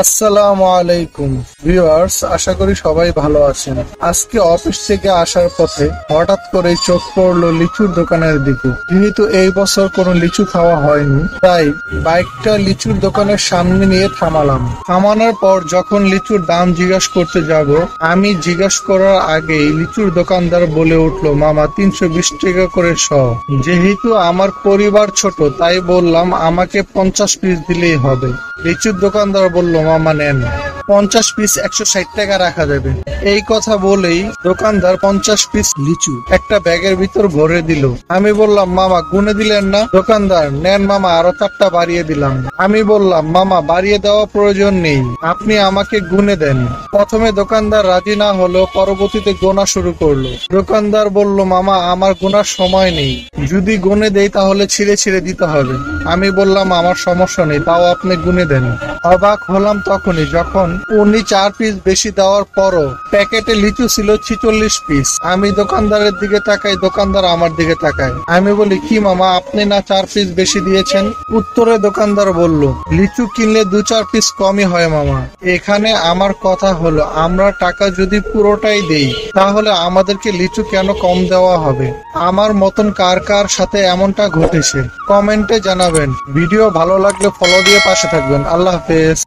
আসসালামু আলাইকুম ভিউয়ার্স, আশা করি সবাই ভালো আছেন। আজকে অফিস থেকে আসার পথে হঠাৎ করে চোখ পড়লো লিচুর দোকানের দিকে। যেহেতু এই বছর কোনো লিচু খাওয়া হয়নি, তাই বাইকটা লিচুর দোকানের সামনে নিয়ে থামালাম। থামানোর পর যখন লিচুর দাম জিজ্ঞাসা করতে যাব, আমি জিজ্ঞাসা করার আগেই লিচুর দোকানদার বলে উঠলো, মামা 320 টাকা করে শ। যেহেতু আমার পরিবার ছোট, তাই বললাম আমাকে 50 পিস দিলেই হবে। লিচুর দোকানদার বলল, মামা নেন, 50 পিস 160 টাকা রাখা যাবে। এই কথা বলেই দোকানদার 50 পিস লিচু একটা ব্যাগের ভিতর ভরে দিল। আমি বললাম, মামা গুনে দিলেন না? দোকানদার, নেন মামা, আরো 4টা বাড়িয়ে দিলাম। আমি বললাম, মামা বাড়িয়ে দেওয়া প্রয়োজন নেই, আপনি আমাকে গুনে দেন। প্রথমে দোকানদার রাজি না হলেও পরবর্তীতে গোনা শুরু করলো। দোকানদার বলল, মামা আমার গোনার সময় নেই, যদি গুনে দেই তাহলে ছিঁড়ে ছিঁড়ে দিতে হবে। আমি বললাম, আমার সমস্যা নেই, তাও আপনি গুনে দেন। অবাক হলাম তখনই যখন উনি 4 পিস বেশি দেওয়ার পরও প্যাকেটে লিচু ছিল 46 পিস। আমি দোকানদারের দিকে তাকাই, দোকানদার আমার দিকে তাকায়। আমি বলি, কি মামা, আপনি না 4 পিস বেশি দিয়েছেন? উত্তরে দোকানদার বলল, লিচু কিনলে 2-4 পিস কমই হয় মামা। এখানে আমার কথা হলো, আমরা টাকা যদি পুরোটাই দেই তাহলে আমাদেরকে লিচু কেন কম দেওয়া হবে? আমার মতন কার কার সাথে এমনটা ঘটেছে কমেন্টে জানাবেন। ভিডিও ভালো লাগলে ফলো দিয়ে পাশে থাকবেন। আল্লাহ হাফেজ।